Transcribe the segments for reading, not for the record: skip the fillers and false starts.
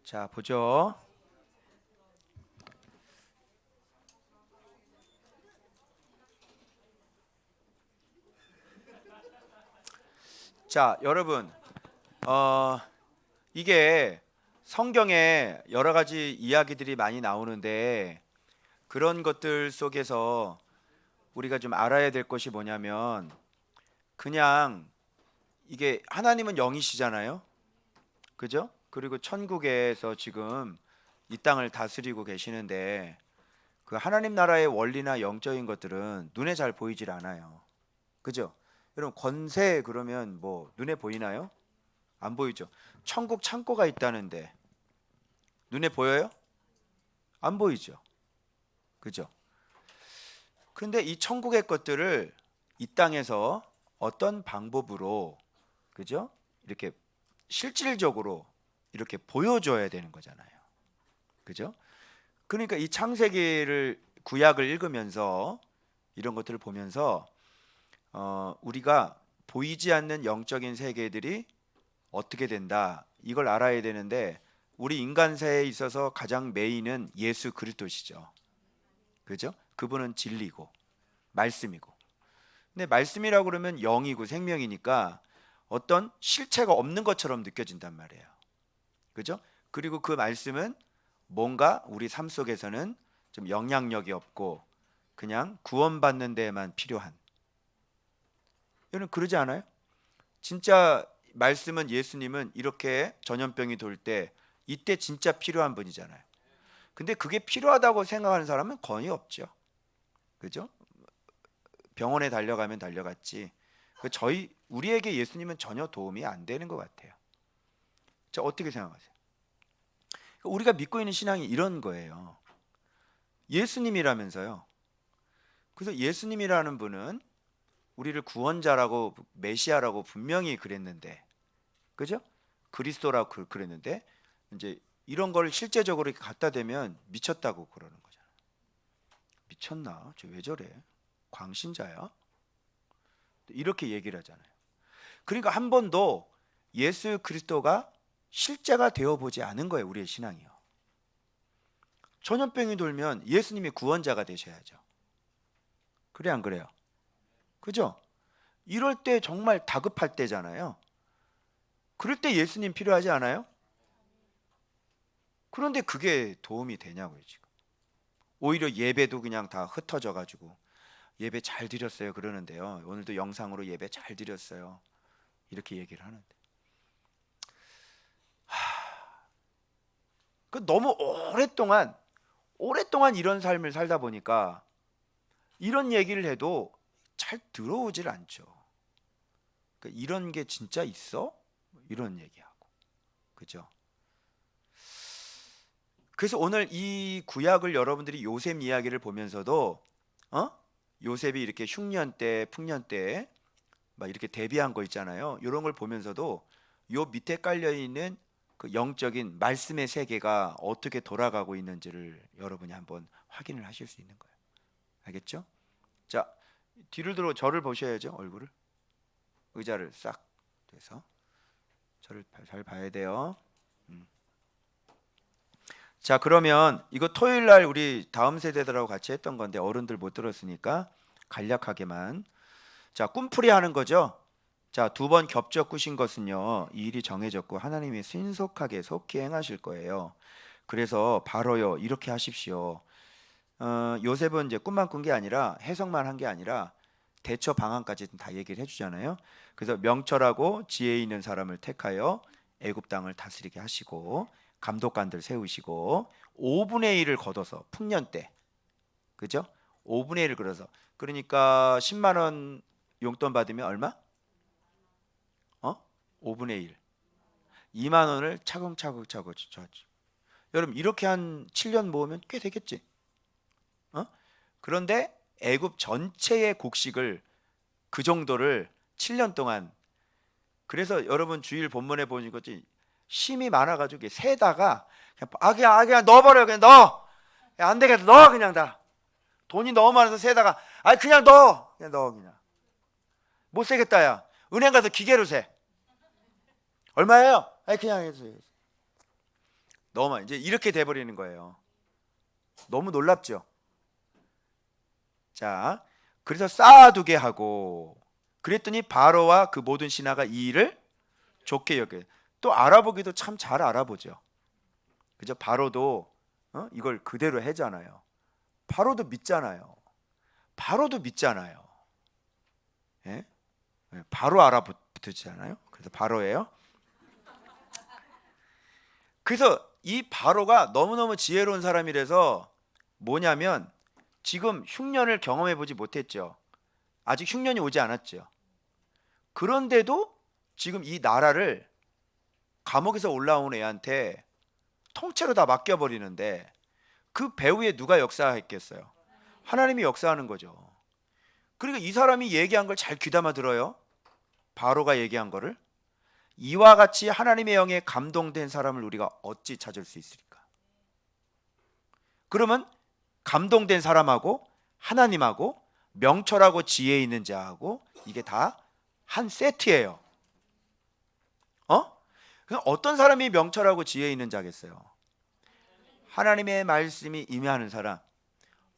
자, 보죠. 자, 여러분, 이게 성경에 여러 가지 이야기들이 많이 나오는데 그런 것들 속에서 우리가 좀 알아야 될 것이 뭐냐면 그냥 이게 하나님은 영이시잖아요. 그죠? 그리고 천국에서 지금 이 땅을 다스리고 계시는데 그 하나님 나라의 원리나 영적인 것들은 눈에 잘 보이질 않아요. 그죠? 여러분 권세 그러면 뭐 눈에 보이나요? 안 보이죠. 천국 창고가 있다는데 눈에 보여요? 안 보이죠. 그죠? 근데 이 천국의 것들을 이 땅에서 어떤 방법으로 그죠? 이렇게 실질적으로 이렇게 보여줘야 되는 거잖아요. 그죠? 그러니까 이 창세기를 구약을 읽으면서 이런 것들을 보면서 우리가 보이지 않는 영적인 세계들이 어떻게 된다 이걸 알아야 되는데 우리 인간사에 있어서 가장 메인은 예수 그리스도시죠. 그죠? 그분은 진리고 말씀이고. 근데 말씀이라고 그러면 영이고 생명이니까 어떤 실체가 없는 것처럼 느껴진단 말이에요. 그죠? 그리고 그 말씀은 뭔가 우리 삶 속에서는 좀 영향력이 없고 그냥 구원받는 데에만 필요한. 여러분 그러지 않아요? 진짜 말씀은 예수님은 이렇게 전염병이 돌 때 이때 진짜 필요한 분이잖아요. 근데 그게 필요하다고 생각하는 사람은 거의 없죠. 그죠? 병원에 달려가면 달려갔지. 우리에게 예수님은 전혀 도움이 안 되는 것 같아요. 자, 어떻게 생각하세요? 우리가 믿고 있는 신앙이 이런 거예요. 예수님이라면서요. 그래서 예수님이라는 분은 우리를 구원자라고 메시아라고 분명히 그랬는데, 그죠? 그리스도라고 그랬는데 이제 이런 걸 실제적으로 이렇게 갖다 대면 미쳤다고 그러는 거잖아요. 미쳤나? 저 왜 저래? 광신자야? 이렇게 얘기를 하잖아요. 그러니까 한 번도 예수 그리스도가 실제가 되어 보지 않은 거예요. 우리의 신앙이요. 전염병이 돌면 예수님이 구원자가 되셔야죠. 그래 안 그래요? 그죠? 이럴 때 정말 다급할 때잖아요. 그럴 때 예수님 필요하지 않아요? 그런데 그게 도움이 되냐고요 지금. 오히려 예배도 그냥 다 흩어져 가지고 예배 잘 드렸어요 그러는데요. 오늘도 영상으로 예배 잘 드렸어요. 이렇게 얘기를 하는데 그 너무 오랫동안 이런 삶을 살다 보니까 이런 얘기를 해도 잘 들어오질 않죠. 그러니까 이런 게 진짜 있어? 이런 얘기하고 그죠? 그래서 오늘 이 구약을 여러분들이 요셉 이야기를 보면서도 요셉이 이렇게 흉년 때 풍년 때 막 이렇게 대비한 거 있잖아요. 이런 걸 보면서도 요 밑에 깔려 있는 그 영적인 말씀의 세계가 어떻게 돌아가고 있는지를 여러분이 한번 확인을 하실 수 있는 거예요. 알겠죠? 자, 뒤를 들어 저를 보셔야죠. 얼굴을 의자를 싹 돼서 저를 잘 봐야 돼요. 자, 그러면 이거 토요일 날 우리 다음 세대들하고 같이 했던 건데 어른들 못 들었으니까 간략하게만. 자, 꿈풀이 하는 거죠. 자, 두 번 겹쳐 꾸신 것은요, 이 일이 정해졌고 하나님이 신속하게 속히 행하실 거예요. 그래서 바로요 이렇게 하십시오. 요셉은 이제 꿈만 꾼 게 아니라 해석만 한 게 아니라 대처 방안까지 다 얘기를 해주잖아요. 그래서 명철하고 지혜 있는 사람을 택하여 애굽 땅을 다스리게 하시고 감독관들 세우시고 5분의 1을 걷어서 풍년 때, 그죠? 5분의 1을 걸어서 그러니까 10만 원 용돈 받으면 얼마? 5분의 1, 2만 원을 차곡차곡 줬죠. 여러분 이렇게 한 7년 모으면 꽤 되겠지? 그런데 애굽 전체의 곡식을 그 정도를 7년 동안. 그래서 여러분 주일 본문에 보는 거지 힘이 많아가지고 세다가 그냥 넣어버려. 그냥 넣어. 안 되겠다 넣어. 그냥 다 돈이 너무 많아서 세다가 그냥 넣어. 그냥 못 세겠다. 야 은행 가서 기계로 세. 얼마예요? 그냥 해서 너무 이제 이렇게 돼 버리는 거예요. 너무 놀랍죠? 자, 그래서 쌓아두게 하고 그랬더니 바로와 그 모든 신하가 이 일을 좋게 여겨. 또 알아보기도 참 잘 알아보죠. 그죠? 바로도 이걸 그대로 해잖아요. 바로도 믿잖아요. 바로도 믿잖아요. 예? 바로 알아붙잖아요. 그래서 바로예요. 그래서 이 바로가 너무너무 지혜로운 사람이라서 뭐냐면 지금 흉년을 경험해 보지 못했죠. 아직 흉년이 오지 않았죠. 그런데도 지금 이 나라를 감옥에서 올라온 애한테 통째로 다 맡겨버리는데 그 배후에 누가 역사했겠어요? 하나님이 역사하는 거죠. 그러니까 이 사람이 얘기한 걸 잘 귀담아 들어요. 바로가 얘기한 거를. 이와 같이 하나님의 영에 감동된 사람을 우리가 어찌 찾을 수 있을까? 그러면 감동된 사람하고 하나님하고 명철하고 지혜 있는 자하고 이게 다 한 세트예요. 그럼 어떤 사람이 명철하고 지혜 있는 자겠어요? 하나님의 말씀이 임하는 사람.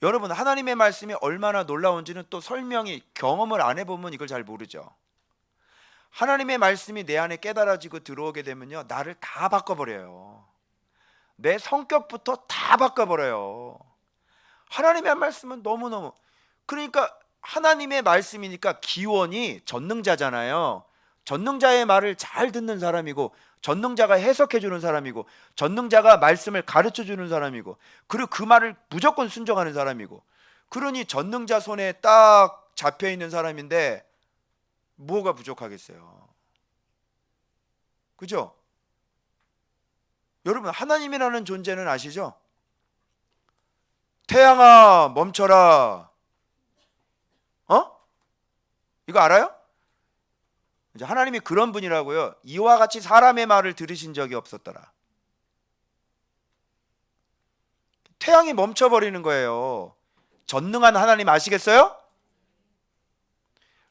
여러분, 하나님의 말씀이 얼마나 놀라운지는 또 설명이 경험을 안 해보면 이걸 잘 모르죠. 하나님의 말씀이 내 안에 깨달아지고 들어오게 되면요, 나를 다 바꿔버려요. 내 성격부터 다 바꿔버려요. 하나님의 말씀은 너무너무, 그러니까 하나님의 말씀이니까 기원이 전능자잖아요. 전능자의 말을 잘 듣는 사람이고, 전능자가 해석해 주는 사람이고, 전능자가 말씀을 가르쳐 주는 사람이고, 그리고 그 말을 무조건 순종하는 사람이고, 그러니 전능자 손에 딱 잡혀 있는 사람인데 뭐가 부족하겠어요? 그죠? 여러분, 하나님이라는 존재는 아시죠? 태양아 멈춰라. 이거 알아요? 이제 하나님이 그런 분이라고요. 이와 같이 사람의 말을 들으신 적이 없었더라. 태양이 멈춰버리는 거예요. 전능한 하나님 아시겠어요?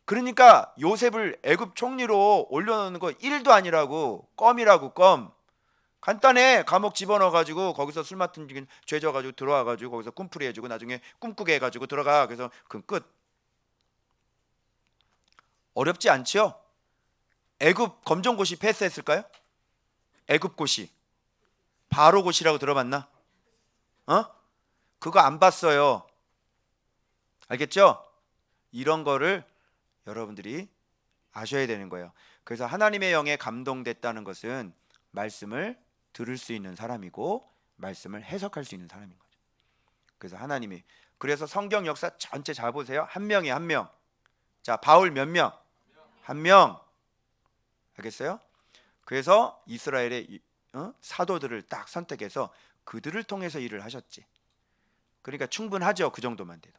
그러니까 요셉을 애굽 총리로 올려놓는 거 1도 아니라고. 껌이라고. 껌. 간단해. 감옥 집어넣어가지고 거기서 술 맡은 죄 져가지고 들어와가지고 거기서 꿈풀이 해주고 나중에 꿈꾸게 해가지고 들어가. 그래서 그 끝. 어렵지 않죠? 애굽 검정고시 패스했을까요? 애굽고시. 바로고시라고 들어봤나? 그거 안 봤어요. 알겠죠? 이런 거를 여러분들이 아셔야 되는 거예요. 그래서 하나님의 영에 감동됐다는 것은 말씀을 들을 수 있는 사람이고 말씀을 해석할 수 있는 사람인 거죠. 그래서 하나님이, 그래서 성경 역사 전체 잘 보세요. 한 명이 한 명. 자, 바울 몇 명? 한 명. 알겠어요? 그래서 이스라엘의 사도들을 딱 선택해서 그들을 통해서 일을 하셨지. 그러니까 충분하죠. 그 정도만 돼도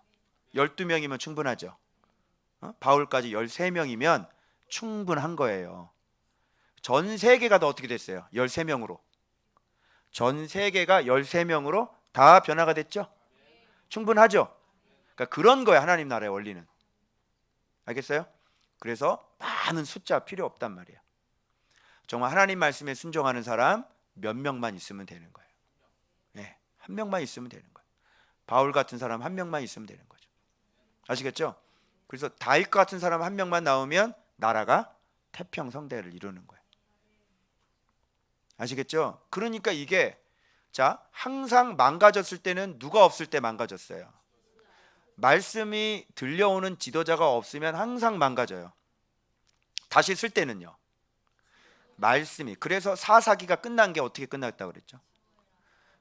12명이면 충분하죠. 바울까지 13명이면 충분한 거예요. 전 세계가 다 어떻게 됐어요? 13명으로. 전 세계가 13명으로 다 변화가 됐죠. 충분하죠. 그러니까 그런 거예요. 하나님 나라의 원리는. 알겠어요? 그래서 많은 숫자 필요 없단 말이에요. 정말 하나님 말씀에 순종하는 사람 몇 명만 있으면 되는 거예요. 네, 한 명만 있으면 되는 거예요. 바울 같은 사람 한 명만 있으면 되는 거죠. 아시겠죠? 그래서 다윗 같은 사람 한 명만 나오면 나라가 태평성대를 이루는 거예요. 아시겠죠? 그러니까 이게, 자, 항상 망가졌을 때는 누가 없을 때 망가졌어요? 말씀이 들려오는 지도자가 없으면 항상 망가져요. 다시 쓸 때는요, 말씀이. 그래서 사사기가 끝난 게 어떻게 끝났다고 그랬죠?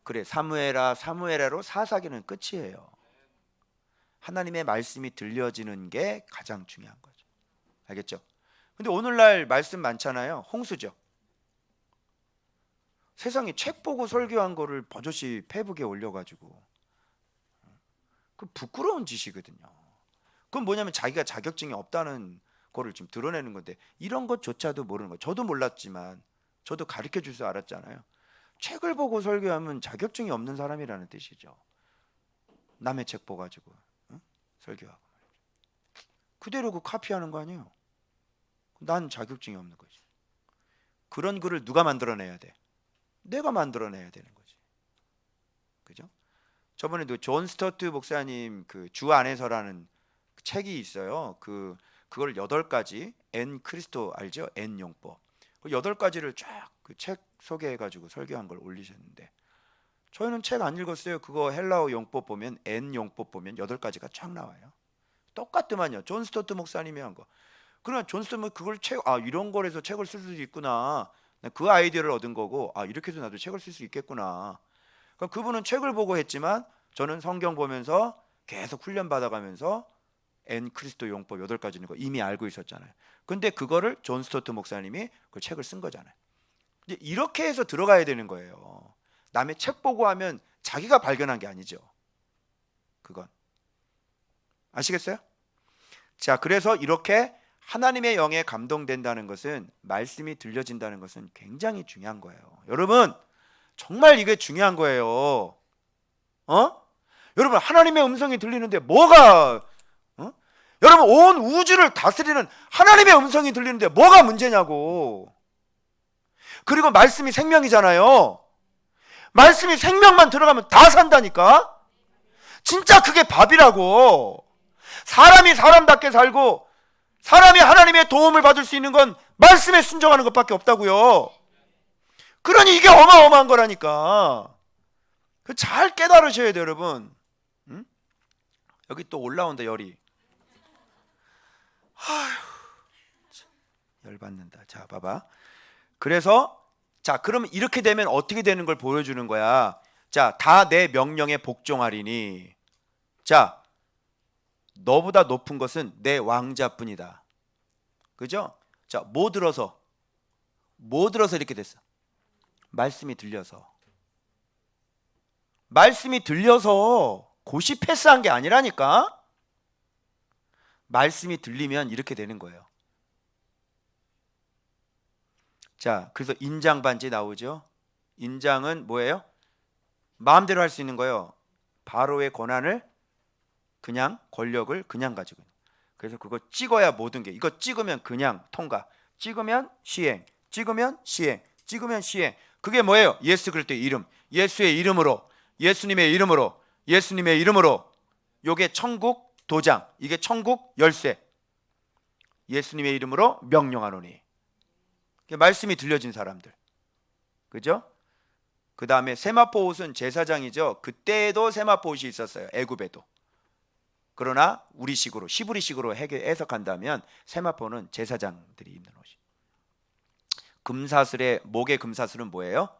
그래, 사무엘아 사무엘아로 사사기는 끝이에요. 하나님의 말씀이 들려지는 게 가장 중요한 거죠. 알겠죠? 근데 오늘날 말씀 많잖아요. 홍수죠. 세상에 책 보고 설교한 거를 버젓이 페북에 올려가지고, 그 부끄러운 짓이거든요. 그건 뭐냐면 자기가 자격증이 없다는 거를 좀 드러내는 건데, 이런 것조차도 모르는 거예요. 저도 몰랐지만 저도 가르쳐 줄 줄 알았잖아요. 책을 보고 설교하면 자격증이 없는 사람이라는 뜻이죠. 남의 책 보가지고 설교하고 그대로 그 카피하는 거 아니에요. 난 자격증이 없는 거지. 그런 글을 누가 만들어내야 돼? 내가 만들어내야 되는 거지. 그죠? 저번에도 존 스토트 목사님 그 주 안에서라는 책이 있어요. 그걸 8가지 N 크리스토 알죠? N 용법. 그 8가지를 쫙 그 책 소개해 가지고 설교한 걸 올리셨는데 저희는 책 안 읽었어요. 그거 헬라어 용법 보면 N 용법 보면 8가지가 쫙 나와요. 똑같더만요. 존 스토트 목사님이 한 거. 그러나 존 스토트 그걸 이런 거에서 책을 쓸 수도 있구나. 그 아이디어를 얻은 거고 이렇게 해서 나도 책을 쓸 수 있겠구나. 그러니까 그분은 책을 보고 했지만 저는 성경 보면서 계속 훈련 받아가면서 N 크리스토 용법 8가지는 거 이미 알고 있었잖아요. 근데 그거를 존 스토트 목사님이 그 책을 쓴 거잖아요. 이제 이렇게 해서 들어가야 되는 거예요. 남의 책 보고 하면 자기가 발견한 게 아니죠. 그건 아시겠어요? 자, 그래서 이렇게 하나님의 영에 감동된다는 것은 말씀이 들려진다는 것은 굉장히 중요한 거예요. 여러분 정말 이게 중요한 거예요. 여러분 하나님의 음성이 들리는데 뭐가 여러분 온 우주를 다스리는 하나님의 음성이 들리는데 뭐가 문제냐고. 그리고 말씀이 생명이잖아요. 말씀이 생명만 들어가면 다 산다니까. 진짜 그게 밥이라고. 사람이 사람답게 살고 사람이 하나님의 도움을 받을 수 있는 건 말씀에 순종하는 것밖에 없다고요. 그러니 이게 어마어마한 거라니까. 잘 깨달으셔야 돼요, 여러분. 응? 여기 또 올라온다, 열이. 아휴, 열받는다. 자, 봐봐. 그래서 그러면 이렇게 되면 어떻게 되는 걸 보여주는 거야. 자, 다 내 명령에 복종하리니. 자, 너보다 높은 것은 내 왕자뿐이다. 그죠? 자, 뭐 들어서 이렇게 됐어? 말씀이 들려서. 말씀이 들려서 고시 패스한 게 아니라니까. 말씀이 들리면 이렇게 되는 거예요. 자, 그래서 인장 반지 나오죠. 인장은 뭐예요? 마음대로 할 수 있는 거예요. 바로의 권한을 그냥 권력을 그냥 가지고 있는. 그래서 그거 찍어야 모든 게. 이거 찍으면 그냥 통과. 찍으면 시행. 찍으면 시행. 찍으면 시행. 그게 뭐예요? 예수 그리스도의 이름. 예수의 이름으로. 예수님의 이름으로. 예수님의 이름으로. 요게 천국 도장. 이게 천국 열쇠. 예수님의 이름으로 명령하노니. 말씀이 들려진 사람들. 그죠? 그 다음에 세마포 옷은 제사장이죠. 그때도 세마포 옷이 있었어요. 애굽에도. 그러나 우리식으로 시브리식으로 해석한다면 세마포는 제사장들이 입는 옷이. 금사슬의 목의 금사슬은 뭐예요?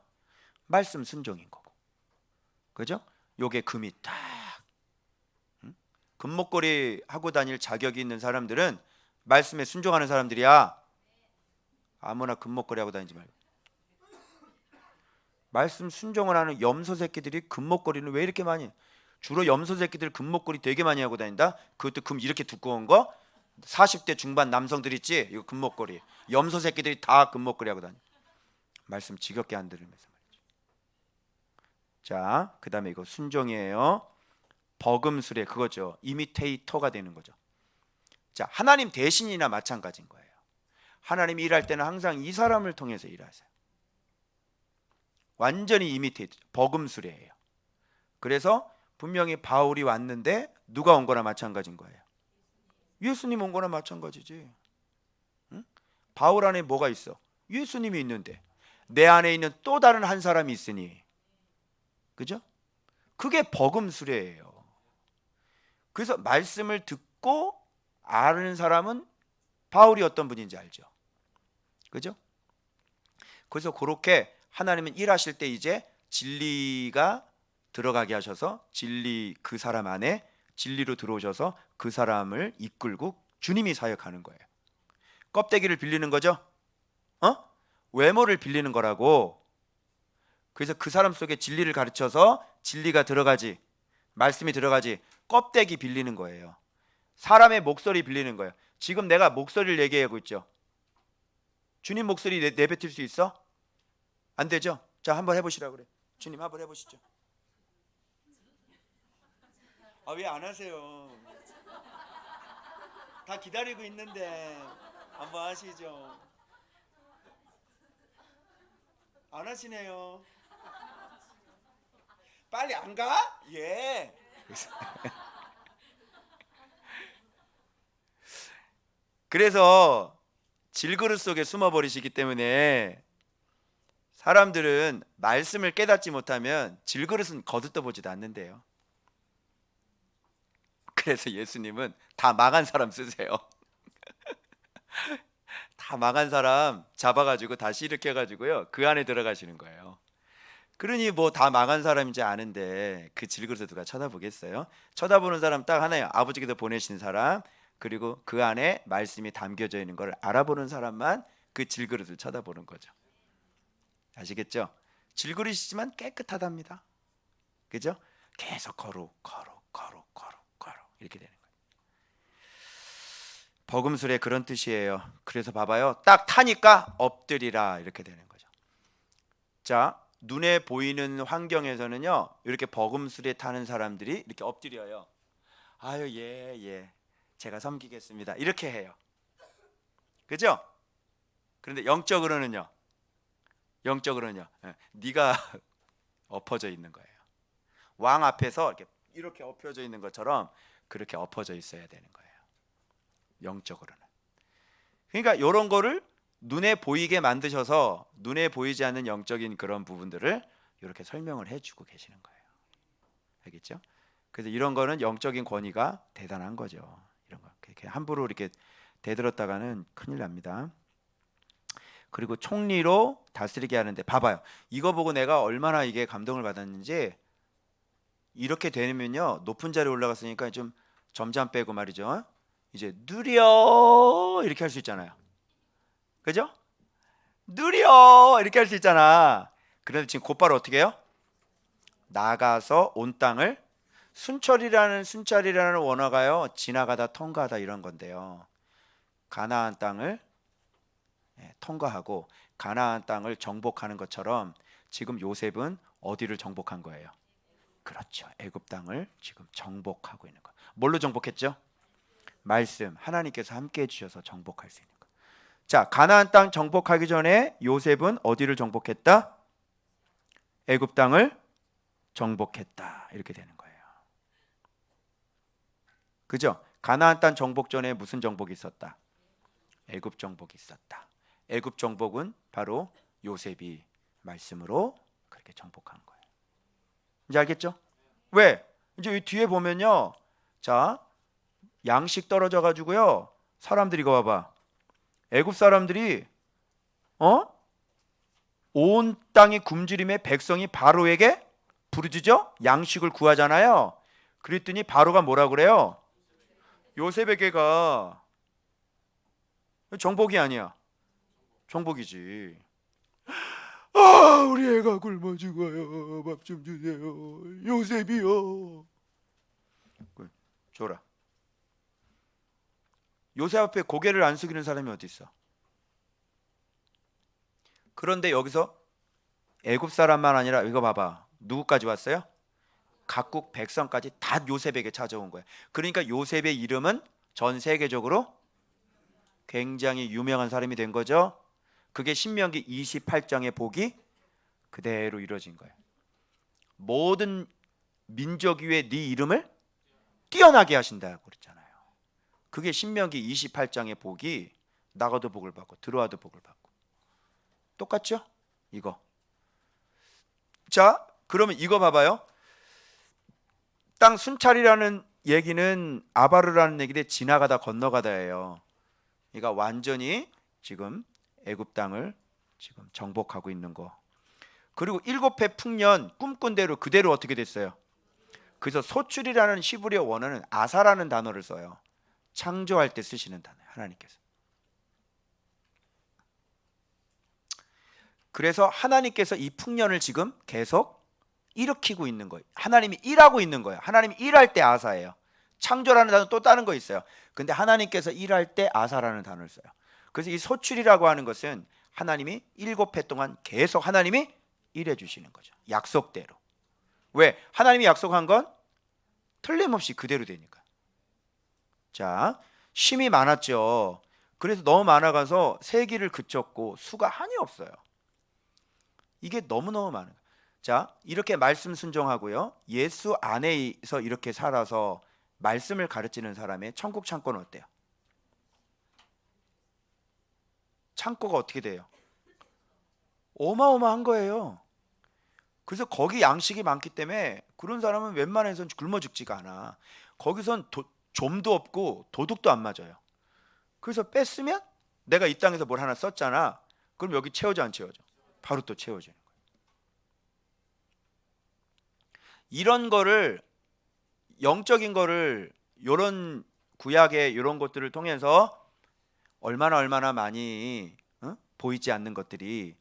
말씀 순종인 거고. 그죠? 요게 금이 딱 금목걸이 하고 다닐 자격이 있는 사람들은 말씀에 순종하는 사람들이야. 아무나 금목걸이 하고 다니지 말고. 말씀 순종을 하는 염소 새끼들이 금목걸이는 왜 이렇게 많이? 주로 염소 새끼들 금목걸이 되게 많이 하고 다닌다. 그것도 금 이렇게 두꺼운 거. 40대 중반 남성들 있지? 이거 금목걸이. 염소 새끼들이 다 금목걸이 하고 다니. 말씀 지겹게 안 들으면서 말이죠. 자, 그 다음에 이거 순종이에요. 버금술에 그거죠. 이미테이터가 되는 거죠. 자, 하나님 대신이나 마찬가지인 거예요. 하나님이 일할 때는 항상 이 사람을 통해서 일하세요. 완전히 이미테이터, 버금술이에요. 그래서 분명히 바울이 왔는데 누가 온 거나 마찬가지인 거예요. 예수님 온 거나 마찬가지지. 응? 바울 안에 뭐가 있어? 예수님이 있는데 내 안에 있는 또 다른 한 사람이 있으니. 그죠? 그게 버금술이에요. 그래서 말씀을 듣고 아는 사람은 바울이 어떤 분인지 알죠. 그죠? 그래서 그렇게 하나님은 일하실 때 이제 진리가 들어가게 하셔서 진리 그 사람 안에 진리로 들어오셔서 그 사람을 이끌고 주님이 사역하는 거예요. 껍데기를 빌리는 거죠. 외모를 빌리는 거라고. 그래서 그 사람 속에 진리를 가르쳐서 진리가 들어가지, 말씀이 들어가지. 껍데기 빌리는 거예요. 사람의 목소리 빌리는 거예요. 지금 내가 목소리를 얘기하고 있죠. 주님 목소리 내뱉을 수 있어? 안 되죠? 자, 한번 해보시라고 그래. 주님 한번 해보시죠. 왜 안 하세요? 다 기다리고 있는데 한번 하시죠. 안 하시네요. 빨리 안 가? 예. 그래서 질그릇 속에 숨어 버리시기 때문에 사람들은 말씀을 깨닫지 못하면 질그릇은 거들떠 보지도 않는데요. 그래서 예수님은 다 망한 사람 쓰세요. 다 망한 사람 잡아가지고 다시 일으켜가지고요 그 안에 들어가시는 거예요. 그러니 뭐 다 망한 사람인지 아는데 그 질그릇을 누가 쳐다보겠어요? 쳐다보는 사람 딱 하나예요. 아버지께서 보내신 사람, 그리고 그 안에 말씀이 담겨져 있는 걸 알아보는 사람만 그 질그릇을 쳐다보는 거죠. 아시겠죠? 질그릇이지만 깨끗하답니다. 그죠? 계속 거룩 이렇게 되는 거예요. 버금술에 그런 뜻이에요. 그래서 봐봐요. 딱 타니까 엎드리라 이렇게 되는 거죠. 자, 눈에 보이는 환경에서는요 이렇게 버금술에 타는 사람들이 이렇게 엎드려요. 아유 예 제가 섬기겠습니다 이렇게 해요. 그죠? 그런데 영적으로는요 네가 엎어져 있는 거예요. 왕 앞에서 이렇게 엎어져 있는 것처럼 그렇게 엎어져 있어야 되는 거예요. 영적으로는. 그러니까 이런 거를 눈에 보이게 만드셔서 눈에 보이지 않는 영적인 그런 부분들을 이렇게 설명을 해주고 계시는 거예요. 알겠죠? 그래서 이런 거는 영적인 권위가 대단한 거죠. 이런 거 이렇게 함부로 이렇게 대들었다가는 큰일 납니다. 그리고 총리로 다스리게 하는데 봐봐요. 이거 보고 내가 얼마나 이게 감동을 받았는지. 이렇게 되면요 높은 자리에 올라갔으니까 좀 점잠 빼고 말이죠. 이제 누려 이렇게 할 수 있잖아요. 그죠? 누려 이렇게 할 수 있잖아. 그런데 지금 곧바로 어떻게 해요? 나가서 온 땅을 순찰이라는 원어가요 지나가다 통과하다 이런 건데요. 가나안 땅을 통과하고 가나안 땅을 정복하는 것처럼 지금 요셉은 어디를 정복한 거예요? 그렇죠. 애굽 땅을 지금 정복하고 있는 거예요. 뭘로 정복했죠? 말씀, 하나님께서 함께 해주셔서 정복할 수 있는 거예요. 자, 가나안 땅 정복하기 전에 요셉은 어디를 정복했다? 애굽 땅을 정복했다. 이렇게 되는 거예요. 그죠? 가나안 땅 정복 전에 무슨 정복이 있었다? 애굽 정복이 있었다. 애굽 정복은 바로 요셉이 말씀으로 그렇게 정복한 거예요. 이제 알겠죠? 왜? 이제 이 뒤에 보면요. 자, 양식 떨어져 가지고요. 사람들이 이거 봐봐. 애굽 사람들이 온 땅이 굶주림에 백성이 바로에게 부르짖어 양식을 구하잖아요. 그랬더니 바로가 뭐라 그래요? 요셉에게가 정복이 아니야. 정복이지. 아, 우리 애가 굶어 죽어요. 밥 좀 주세요. 요셉이요. 줘라. 요셉 앞에 고개를 안 숙이는 사람이 어디 있어? 그런데 여기서 애굽 사람만 아니라 이거 봐봐. 누구까지 왔어요? 각국 백성까지 다 요셉에게 찾아온 거예요. 그러니까 요셉의 이름은 전 세계적으로 굉장히 유명한 사람이 된 거죠. 그게 신명기 28장의 복이 그대로 이루어진 거예요. 모든 민족 위에 네 이름을 뛰어나게 하신다고 그랬잖아요. 그게 신명기 28장의 복이 나가도 복을 받고 들어와도 복을 받고 똑같죠? 이거. 자, 그러면 이거 봐봐요. 땅 순찰이라는 얘기는 아바르라는 얘기인데 지나가다 건너가다예요. 그러니까 완전히 지금 애굽 땅을 지금 정복하고 있는 거. 그리고 7회 풍년 꿈꾼 대로 그대로 어떻게 됐어요? 그래서 소출이라는 히브리어 원어는 아사라는 단어를 써요. 창조할 때 쓰시는 단어예요. 하나님께서. 그래서 하나님께서 이 풍년을 지금 계속 일으키고 있는 거예요. 하나님이 일하고 있는 거예요. 하나님이 일할 때 아사예요. 창조라는 단어 또 다른 거 있어요. 근데 하나님께서 일할 때 아사라는 단어를 써요. 그래서 이 소출이라고 하는 것은 하나님이 7회 동안 계속 하나님이 일해 주시는 거죠. 약속대로. 왜? 하나님이 약속한 건 틀림없이 그대로 되니까. 자, 쉼이 많았죠. 그래서 너무 많아가서 세기를 그쳤고 수가 한이 없어요. 이게 너무너무 많아요. 자, 이렇게 말씀 순종하고요. 예수 안에서 이렇게 살아서 말씀을 가르치는 사람의 천국 창고는 어때요? 창고가 어떻게 돼요? 어마어마한 거예요. 그래서 거기 양식이 많기 때문에 그런 사람은 웬만해선 굶어 죽지가 않아. 거기선 좀도 없고 도둑도 안 맞아요. 그래서 뺐으면 내가 이 땅에서 뭘 하나 썼잖아. 그럼 여기 채워져 안 채워져? 바로 또 채워지는 거예요. 이런 거를 영적인 거를 요런 구약의 이런 것들을 통해서 얼마나 많이 보이지 않는 것들이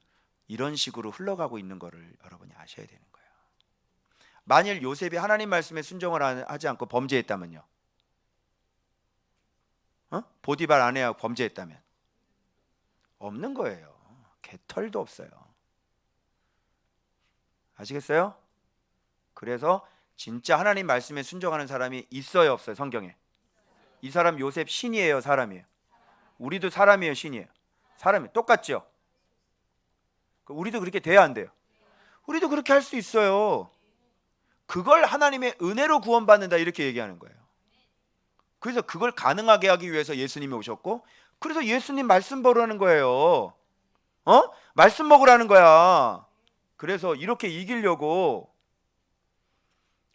이런 식으로 흘러가고 있는 거를 여러분이 아셔야 되는 거예요. 만일 요셉이 하나님 말씀에 순종을 하지 않고 범죄했다면요. 보디발 아내하고 범죄했다면 없는 거예요. 개털도 없어요. 아시겠어요? 그래서 진짜 하나님 말씀에 순종하는 사람이 있어요, 없어요? 성경에. 이 사람 요셉 신이에요, 사람이에요? 우리도 사람이에요, 신이에요? 사람이 똑같죠? 우리도 그렇게 돼야 안 돼요? 우리도 그렇게 할 수 있어요. 그걸 하나님의 은혜로 구원받는다 이렇게 얘기하는 거예요. 그래서 그걸 가능하게 하기 위해서 예수님이 오셨고, 그래서 예수님 말씀 보라는 거예요. 말씀 먹으라는 거야. 그래서 이렇게 이기려고,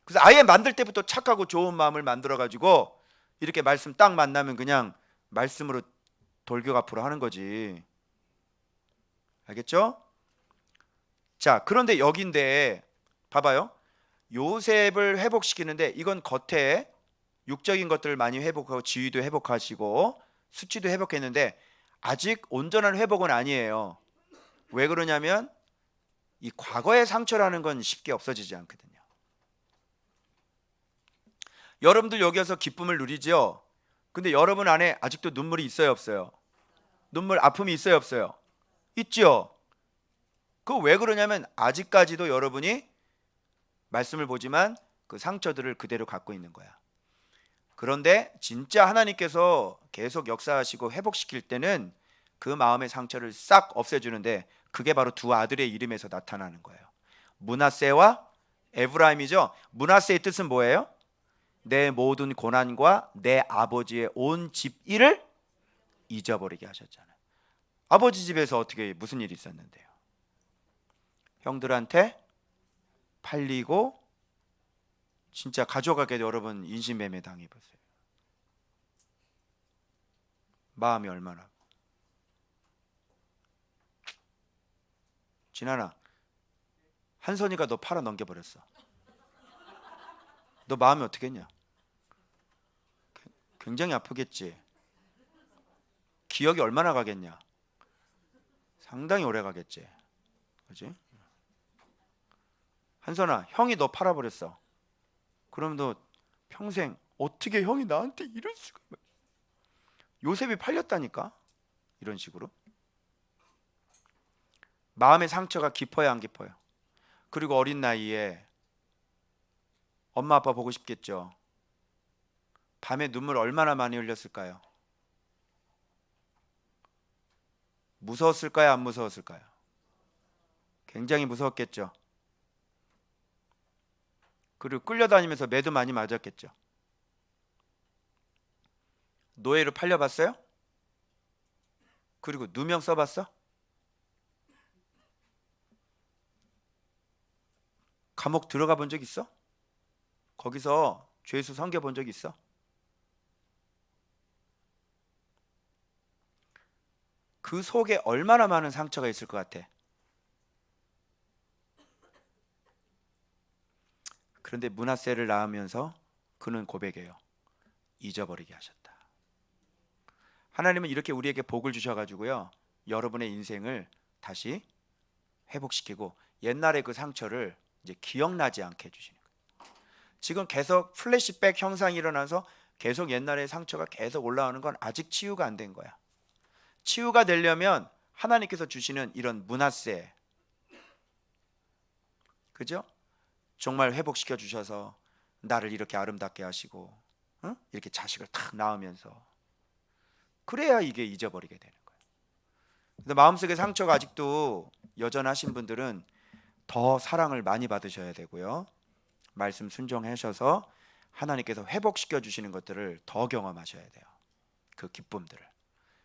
그래서 아예 만들 때부터 착하고 좋은 마음을 만들어 가지고 이렇게 말씀 딱 만나면 그냥 말씀으로 돌격 앞으로 하는 거지. 알겠죠? 자, 그런데 여기인데 봐봐요. 요셉을 회복시키는데 이건 겉에 육적인 것들을 많이 회복하고 지위도 회복하시고 수치도 회복했는데 아직 온전한 회복은 아니에요. 왜 그러냐면 이 과거의 상처라는 건 쉽게 없어지지 않거든요. 여러분들 여기서 기쁨을 누리죠? 근데 여러분 안에 아직도 눈물이 있어요, 없어요? 눈물, 아픔이 있어요, 없어요? 있죠? 그거 왜 그러냐면 아직까지도 여러분이 말씀을 보지만 그 상처들을 그대로 갖고 있는 거야. 그런데 진짜 하나님께서 계속 역사하시고 회복시킬 때는 그 마음의 상처를 싹 없애주는데 그게 바로 두 아들의 이름에서 나타나는 거예요. 므낫세와 에브라임이죠. 므낫세의 뜻은 뭐예요? 내 모든 고난과 내 아버지의 온 집 일을 잊어버리게 하셨잖아요. 아버지 집에서 어떻게 무슨 일이 있었는데요? 형들한테 팔리고 진짜 가져가게 여러분 인신매매 당해보세요. 마음이 얼마나. 진아나, 한선이가 너 팔아 넘겨버렸어. 너 마음이 어떻겠냐? 굉장히 아프겠지. 기억이 얼마나 가겠냐? 상당히 오래 가겠지. 그렇지? 한선아, 형이 너 팔아버렸어. 그럼 너 평생 어떻게 형이 나한테 이럴 수가? 요셉이 팔렸다니까. 이런 식으로 마음의 상처가 깊어야 안 깊어요? 그리고 어린 나이에 엄마 아빠 보고 싶겠죠. 밤에 눈물 얼마나 많이 흘렸을까요? 무서웠을까요? 안 무서웠을까요? 굉장히 무서웠겠죠. 그리고 끌려다니면서 매도 많이 맞았겠죠. 노예로 팔려봤어요? 그리고 누명 써봤어? 감옥 들어가 본 적 있어? 거기서 죄수 섬겨 본 적 있어? 그 속에 얼마나 많은 상처가 있을 것 같아. 그런데 므낫세를 낳으면서 그는 고백해요. 잊어버리게 하셨다. 하나님은 이렇게 우리에게 복을 주셔가지고요, 여러분의 인생을 다시 회복시키고 옛날의 그 상처를 이제 기억나지 않게 해주시는 거예요. 지금 계속 플래시백 현상이 일어나서 계속 옛날의 상처가 계속 올라오는 건 아직 치유가 안 된 거야. 치유가 되려면 하나님께서 주시는 이런 므낫세, 그죠? 정말 회복시켜 주셔서 나를 이렇게 아름답게 하시고 이렇게 자식을 탁 낳으면서, 그래야 이게 잊어버리게 되는 거예요. 근데 마음속에 상처가 아직도 여전하신 분들은 더 사랑을 많이 받으셔야 되고요. 말씀 순종하셔서 하나님께서 회복시켜 주시는 것들을 더 경험하셔야 돼요. 그 기쁨들을.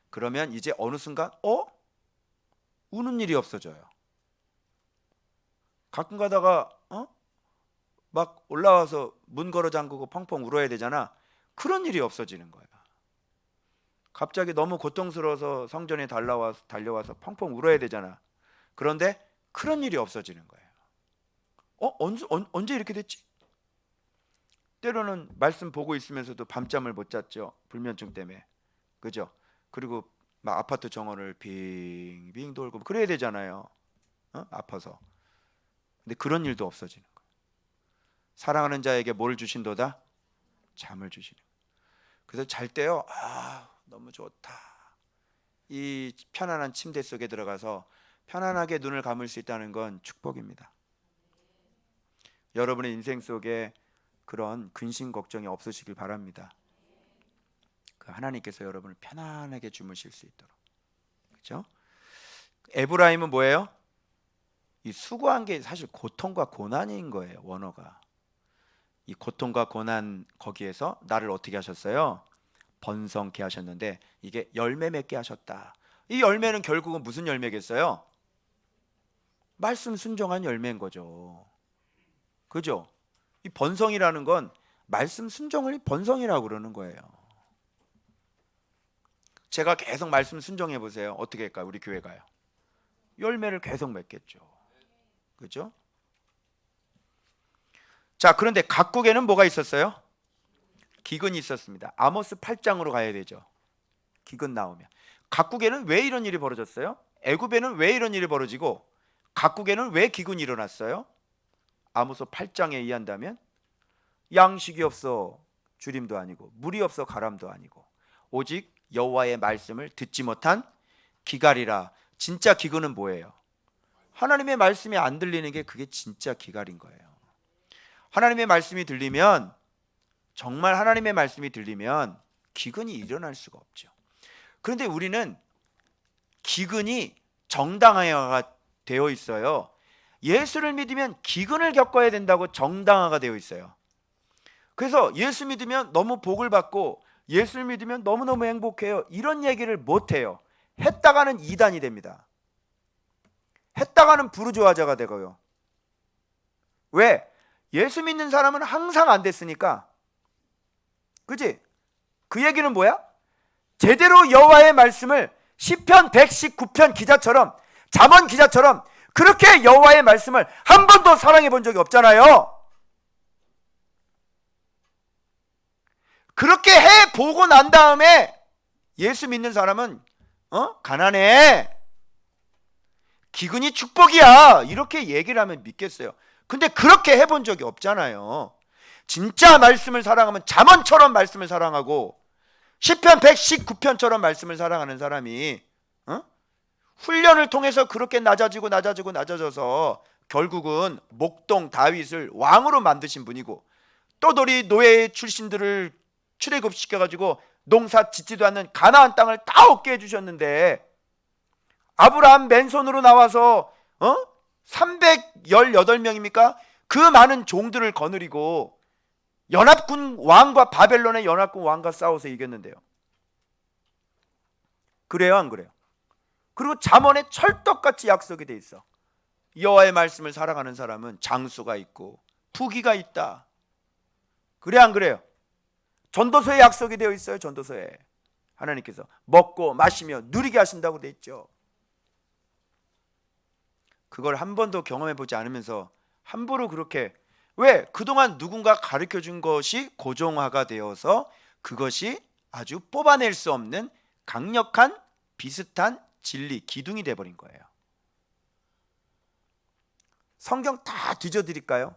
그러면 이제 어느 순간 우는 일이 없어져요. 가끔 가다가 막 올라와서 문 걸어 잠그고 펑펑 울어야 되잖아. 그런 일이 없어지는 거야. 갑자기 너무 고통스러워서 성전에 달려와서 펑펑 울어야 되잖아. 그런데 그런 일이 없어지는 거예요. 언제 이렇게 됐지? 때로는 말씀 보고 있으면서도 밤잠을 못 잤죠. 불면증 때문에. 그죠? 그리고 막 아파트 정원을 빙빙 돌고 그래야 되잖아요. 아파서. 근데 그런 일도 없어지는 거예요. 사랑하는 자에게 뭘 주신도다? 잠을 주시는 거예요. 그래서 잘 때요. 너무 좋다. 이 편안한 침대 속에 들어가서 편안하게 눈을 감을 수 있다는 건 축복입니다. 여러분의 인생 속에 그런 근심 걱정이 없으시길 바랍니다. 그 하나님께서 여러분을 편안하게 주무실 수 있도록. 그렇죠? 에브라임은 뭐예요? 이 수고한 게 사실 고통과 고난인 거예요. 원어가. 이 고통과 고난 거기에서 나를 어떻게 하셨어요? 번성케 하셨는데 이게 열매 맺게 하셨다. 이 열매는 결국은 무슨 열매겠어요? 말씀 순종한 열매인 거죠. 그죠? 이 번성이라는 건 말씀 순종을 번성이라고 그러는 거예요. 제가 계속 말씀 순종해 보세요. 어떻게 할까요? 우리 교회가요. 열매를 계속 맺겠죠. 그죠? 자, 그런데 각국에는 뭐가 있었어요? 기근이 있었습니다. 아모스 8장으로 가야 되죠. 기근 나오면. 각국에는 왜 이런 일이 벌어졌어요? 애굽에는 왜 이런 일이 벌어지고 각국에는 왜 기근이 일어났어요? 아모스 8장에 의한다면 양식이 없어 주림도 아니고 물이 없어 가람도 아니고 오직 여호와의 말씀을 듣지 못한 기갈이라. 진짜 기근은 뭐예요? 하나님의 말씀이 안 들리는 게 그게 진짜 기갈인 거예요. 하나님의 말씀이 들리면, 정말 하나님의 말씀이 들리면 기근이 일어날 수가 없죠. 그런데 우리는 기근이 정당화가 되어 있어요. 예수를 믿으면 기근을 겪어야 된다고 정당화가 되어 있어요. 그래서 예수 믿으면 너무 복을 받고 예수를 믿으면 너무너무 행복해요. 이런 얘기를 못해요. 했다가는 이단이 됩니다. 했다가는 부르주아자가 되고요. 왜? 예수 믿는 사람은 항상 안 됐으니까. 그지? 그 얘기는 뭐야? 제대로 여호와의 말씀을 시편 119편 기자처럼, 잠언 기자처럼 그렇게 여호와의 말씀을 한 번도 사랑해 본 적이 없잖아요. 그렇게 해 보고 난 다음에 예수 믿는 사람은 가난해, 기근이 축복이야, 이렇게 얘기를 하면 믿겠어요. 근데 그렇게 해본 적이 없잖아요. 진짜 말씀을 사랑하면 잠언처럼 말씀을 사랑하고 시편 119편처럼 말씀을 사랑하는 사람이 훈련을 통해서 그렇게 낮아져서 결국은 목동 다윗을 왕으로 만드신 분이고, 떠돌이 노예 출신들을 출애굽시켜가지고 농사 짓지도 않는 가나안 땅을 다 얻게 해주셨는데, 아브라함 맨손으로 나와서 318명입니까? 그 많은 종들을 거느리고 연합군 왕과, 바벨론의 연합군 왕과 싸워서 이겼는데요. 그래요, 안 그래요? 그리고 잠언에 철떡같이 약속이 돼 있어. 여호와의 말씀을 사랑하는 사람은 장수가 있고 부귀가 있다. 그래, 안 그래요? 전도서에 약속이 되어 있어요. 전도서에 하나님께서 먹고 마시며 누리게 하신다고 돼 있죠. 그걸 한 번도 경험해 보지 않으면서 함부로 그렇게, 왜? 그동안 누군가 가르쳐 준 것이 고정화가 되어서 그것이 아주 뽑아낼 수 없는 강력한 비슷한 진리, 기둥이 돼버린 거예요. 성경 다 뒤져드릴까요?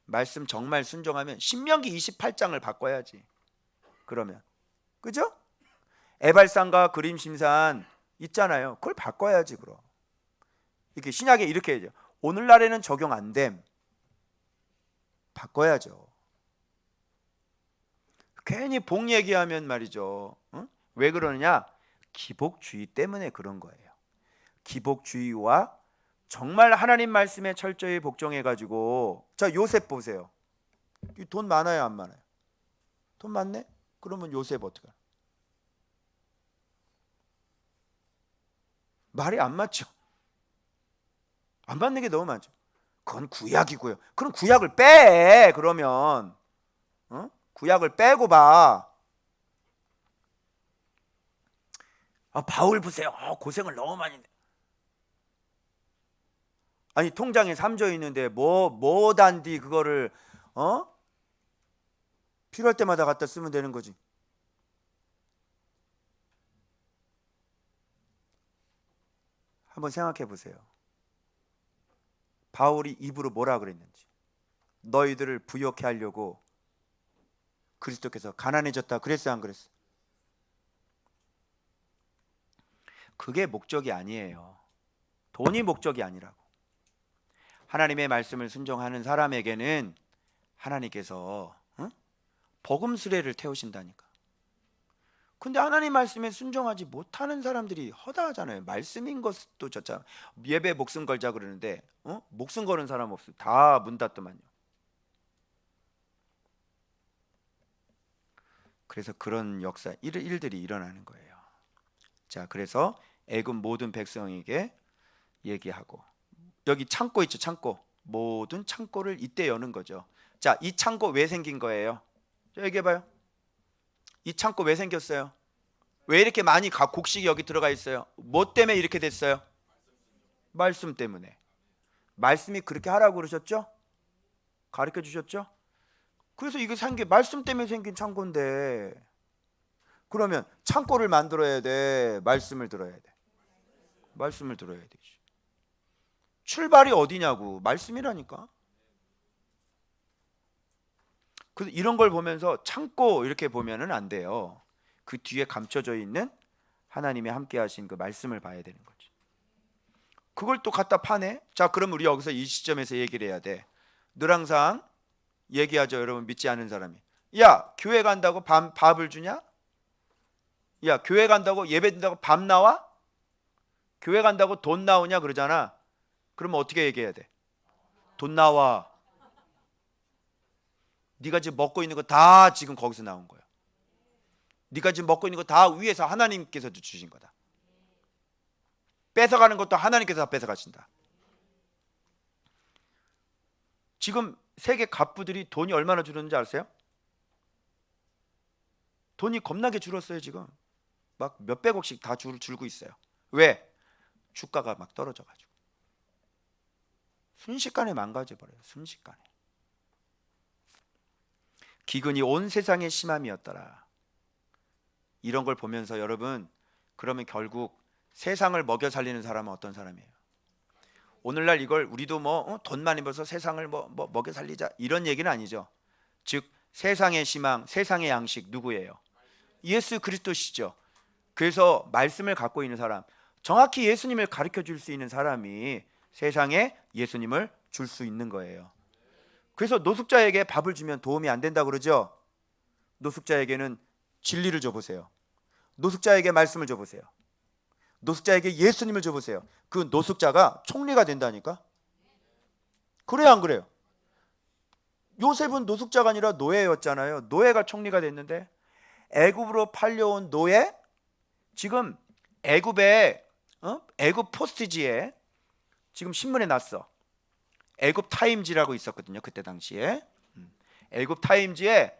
말씀 정말 순종하면 신명기 28장을 바꿔야지. 그러면, 그죠? 에발산과 그림심산 있잖아요. 그걸 바꿔야지. 그럼 이렇게 신약에 이렇게 해야죠. 오늘날에는 적용 안 됨. 바꿔야죠. 괜히 복 얘기하면 말이죠. 왜 그러느냐? 기복주의 때문에 그런 거예요. 기복주의와 정말 하나님 말씀에 철저히 복종해가지고, 자 요셉 보세요. 돈 많아요, 안 많아요? 돈 많네? 그러면 요셉 어떻게? 말이 안 맞죠. 안 맞는 게 너무 많죠. 그건 구약이고요. 그럼 구약을 빼. 그러면 구약을 빼고 봐. 바울 보세요. 고생을 너무 많이 해. 아니 통장에 3조 있는데 뭐 단디 그거를 필요할 때마다 갖다 쓰면 되는 거지. 한번 생각해 보세요. 바울이 입으로 뭐라 그랬는지. 너희들을 부욕해 하려고 그리스도께서 가난해졌다 그랬어, 안 그랬어? 그게 목적이 아니에요. 돈이 목적이 아니라고. 하나님의 말씀을 순종하는 사람에게는 하나님께서 복음 수레를 태우신다니까. 근데 하나님 말씀에 순종하지 못하는 사람들이 허다하잖아요. 말씀인 것도 저자 예배 목숨 걸자 그러는데 목숨 거는 사람 없어. 다 문 닫더만요. 그래서 그런 역사 일들이 일어나는 거예요. 자, 그래서 애굽 모든 백성에게 얘기하고, 여기 창고 있죠, 창고. 모든 창고를 이때 여는 거죠. 자, 이 창고 왜 생긴 거예요? 얘기해봐요. 이 창고 왜 생겼어요? 왜 이렇게 많이 곡식이 여기 들어가 있어요? 뭐 때문에 이렇게 됐어요? 말씀 때문에. 말씀이 그렇게 하라고 그러셨죠? 가르쳐 주셨죠? 그래서 이게 생긴 말씀 때문에 생긴 창고인데, 그러면 창고를 만들어야 돼, 말씀을 들어야 돼? 말씀을 들어야 되지. 출발이 어디냐고, 말씀이라니까. 그래서 이런 걸 보면서 창고 이렇게 보면은 안 돼요. 그 뒤에 감춰져 있는 하나님이 함께 하신 그 말씀을 봐야 되는 거지. 그걸 또 갖다 파네. 자, 그럼 우리 여기서 이 시점에서 얘기를 해야 돼. 늘 항상 얘기하죠, 여러분. 믿지 않은 사람이. 야, 교회 간다고 밥을 주냐? 야, 교회 간다고 예배 드린다고 밥 나와? 교회 간다고 돈 나오냐 그러잖아. 그러면 어떻게 얘기해야 돼? 돈 나와. 네가 지금 먹고 있는 거 다 지금 거기서 나온 거야. 네가 지금 먹고 있는 거 다 위에서 하나님께서 주신 거다. 뺏어가는 것도 하나님께서 다 뺏어가신다. 지금 세계 갑부들이 돈이 얼마나 줄었는지 아세요? 돈이 겁나게 줄었어요. 지금 막 몇백억씩 다 줄고 있어요. 왜? 주가가 막 떨어져가지고 순식간에 망가져 버려요. 순식간에. 기근이 온 세상의 심함이었더라. 이런 걸 보면서 여러분, 그러면 결국 세상을 먹여 살리는 사람은 어떤 사람이에요? 오늘날 이걸 우리도 돈 많이 벌어서 세상을 먹여 살리자 이런 얘기는 아니죠. 즉 세상의 희망, 세상의 양식 누구예요? 예수 그리스도시죠. 그래서 말씀을 갖고 있는 사람, 정확히 예수님을 가르쳐 줄 수 있는 사람이 세상에 예수님을 줄 수 있는 거예요. 그래서 노숙자에게 밥을 주면 도움이 안 된다 그러죠. 노숙자에게는 진리를 줘보세요. 노숙자에게 말씀을 줘보세요. 노숙자에게 예수님을 줘보세요. 그 노숙자가 총리가 된다니까. 그래요, 안 그래요? 요셉은 노숙자가 아니라 노예였잖아요. 노예가 총리가 됐는데, 애굽으로 팔려온 노예, 지금 애굽의 애굽 포스트지에 지금 신문에 났어. 애굽 타임지라고 있었거든요, 그때 당시에. 애굽 타임지에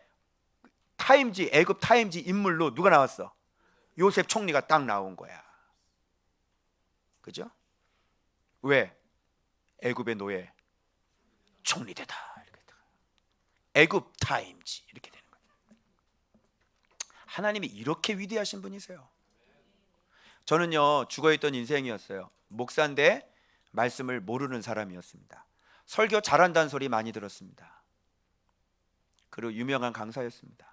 애굽 타임지 인물로 누가 나왔어? 요셉 총리가 딱 나온 거야. 그죠? 왜? 애굽의 노예 총리되다. 애굽 타임지 이렇게 되는 거예요. 하나님이 이렇게 위대하신 분이세요. 저는요, 죽어있던 인생이었어요. 목사인데 말씀을 모르는 사람이었습니다. 설교 잘한다는 소리 많이 들었습니다. 그리고 유명한 강사였습니다.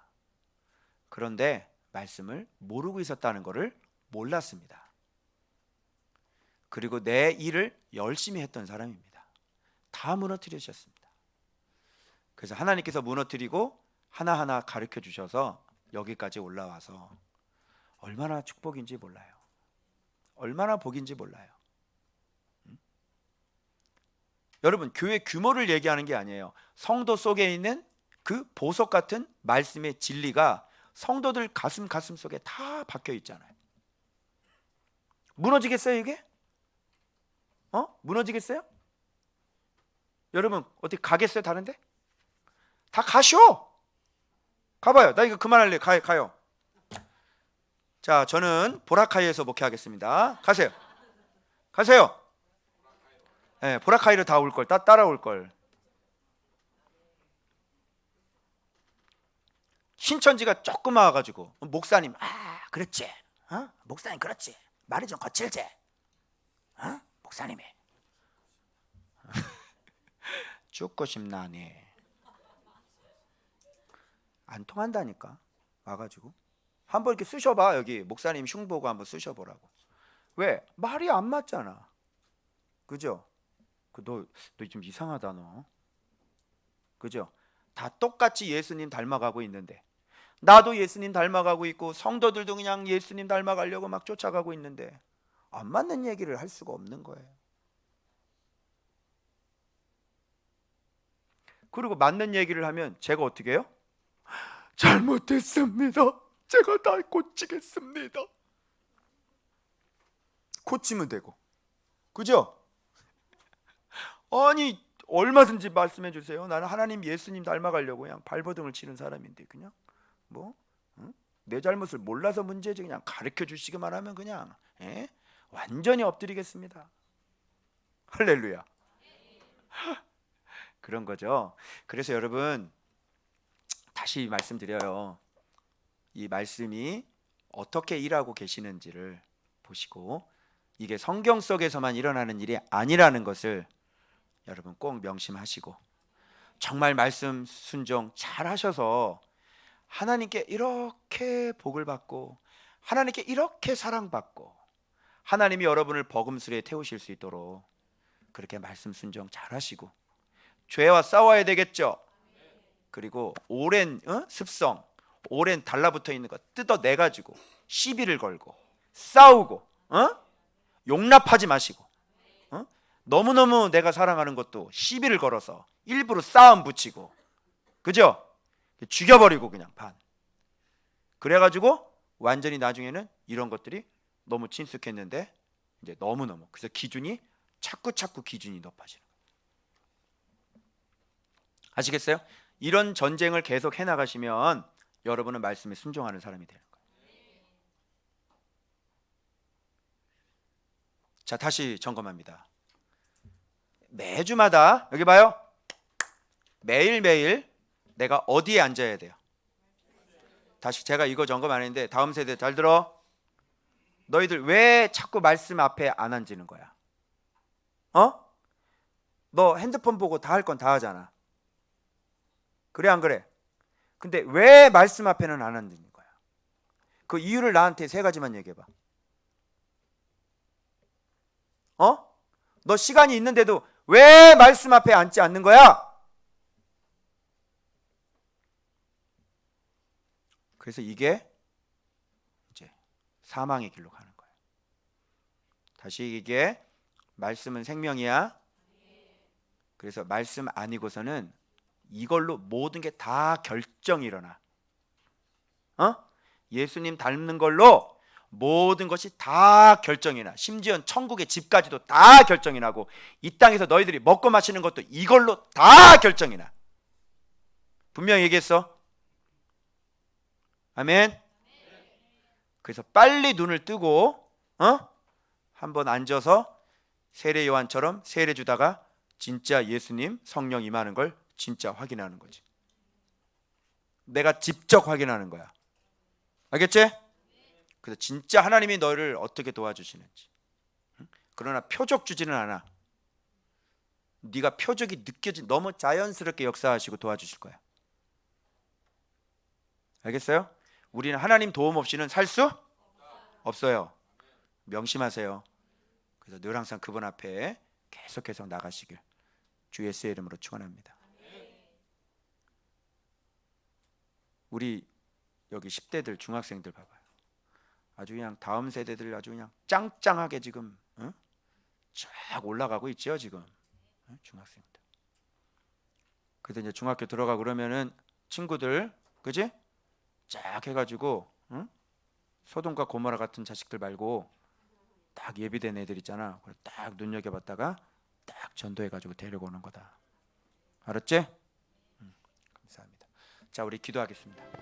그런데 말씀을 모르고 있었다는 것을 몰랐습니다. 그리고 내 일을 열심히 했던 사람입니다. 다 무너뜨리셨습니다. 그래서 하나님께서 무너뜨리고 하나하나 가르쳐 주셔서 여기까지 올라와서 얼마나 축복인지 몰라요. 얼마나 복인지 몰라요. 여러분, 교회 규모를 얘기하는 게 아니에요. 성도 속에 있는 그 보석 같은 말씀의 진리가 성도들 가슴 속에 다 박혀 있잖아요. 무너지겠어요 이게? 무너지겠어요? 여러분 어디 가겠어요 다른데? 다 가쇼. 가봐요. 나 이거 그만할래. 가요. 자, 저는 보라카이에서 목회하겠습니다. 가세요. 네, 보라카이로 다 올 걸, 따라올 걸. 신천지가 조금 와가지고 목사님, 그렇지. 목사님 그렇지. 말이 좀 거칠지. 목사님이 죽고 싶나네. 안 통한다니까. 와가지고 한번 이렇게 쑤셔봐. 여기 목사님 흉 보고 한번 쑤셔보라고. 왜? 말이 안 맞잖아. 그죠? 너 좀 이상하다 너. 그죠? 다 똑같이 예수님 닮아가고 있는데, 나도 예수님 닮아가고 있고 성도들도 그냥 예수님 닮아가려고 막 쫓아가고 있는데 안 맞는 얘기를 할 수가 없는 거예요. 그리고 맞는 얘기를 하면 제가 어떻게 해요? 잘못했습니다. 제가 다 고치겠습니다. 고치면 되고. 그죠? 아니 얼마든지 말씀해 주세요. 나는 하나님 예수님 닮아가려고 그냥 발버둥을 치는 사람인데 그냥 뭐 내 잘못을 몰라서 문제지 그냥 가르쳐 주시기만 하면 그냥 완전히 엎드리겠습니다. 할렐루야. 그런 거죠. 그래서 여러분 다시 말씀드려요. 이 말씀이 어떻게 일하고 계시는지를 보시고 이게 성경 속에서만 일어나는 일이 아니라는 것을 여러분 꼭 명심하시고 정말 말씀 순종 잘 하셔서 하나님께 이렇게 복을 받고 하나님께 이렇게 사랑받고 하나님이 여러분을 버금술에 태우실 수 있도록 그렇게 말씀 순종 잘 하시고 죄와 싸워야 되겠죠. 그리고 오랜 습성, 오랜 달라붙어 있는 거 뜯어내가지고 시비를 걸고 싸우고 용납하지 마시고 너무너무 내가 사랑하는 것도 시비를 걸어서 일부러 싸움 붙이고 그죠? 죽여버리고 그냥 반. 그래가지고 완전히 나중에는 이런 것들이 너무 친숙했는데 이제 너무너무 그래서 기준이 자꾸 기준이 높아지는 거예요. 아시겠어요? 이런 전쟁을 계속 해나가시면 여러분은 말씀에 순종하는 사람이 되는 거예요. 자, 다시 점검합니다. 매주마다 여기 봐요. 매일매일 내가 어디에 앉아야 돼요? 다시 제가 이거 점검 안 했는데 다음 세대 잘 들어. 너희들 왜 자꾸 말씀 앞에 안 앉는 거야? 너 핸드폰 보고 다 할 건 다 하잖아. 그래 안 그래? 근데 왜 말씀 앞에는 안 앉는 거야? 그 이유를 나한테 세 가지만 얘기해봐. 너 시간이 있는데도 왜 말씀 앞에 앉지 않는 거야? 그래서 이게 이제 사망의 길로 가는 거예요. 다시 이게 말씀은 생명이야. 그래서 말씀 아니고서는 이걸로 모든 게 다 결정이 일어나. 예수님 닮는 걸로 모든 것이 다 결정이 나. 심지어 천국의 집까지도 다 결정이 나고 이 땅에서 너희들이 먹고 마시는 것도 이걸로 다 결정이 나. 분명히 얘기했어. 아멘. 그래서 빨리 눈을 뜨고 한번 앉아서 세례 요한처럼 세례 주다가 진짜 예수님 성령 임하는 걸 진짜 확인하는 거지. 내가 직접 확인하는 거야. 알겠지? 그래서 진짜 하나님이 너를 어떻게 도와주시는지. 그러나 표적 주지는 않아. 네가 표적이 느껴진 너무 자연스럽게 역사하시고 도와주실 거야. 알겠어요? 우리는 하나님 도움 없이는 살 수 없어요. 명심하세요. 그래서 늘 항상 그분 앞에 계속해서 나가시길 주 예수의 이름으로 축원합니다. 우리 여기 10대들 중학생들 봐봐요. 아주 그냥 다음 세대들 아주 그냥 짱짱하게 지금 쫙 올라가고 있죠 지금. 중학생들. 그래서 이제 중학교 들어가 그러면은 친구들, 그지? 쫙 해가지고, 응? 소돔과 고모라 같은 자식들 말고 딱 예비된 애들 있잖아. 그걸 딱 눈여겨봤다가 딱 전도해가지고 데려오는 거다. 알았지? 감사합니다. 자, 우리 기도하겠습니다.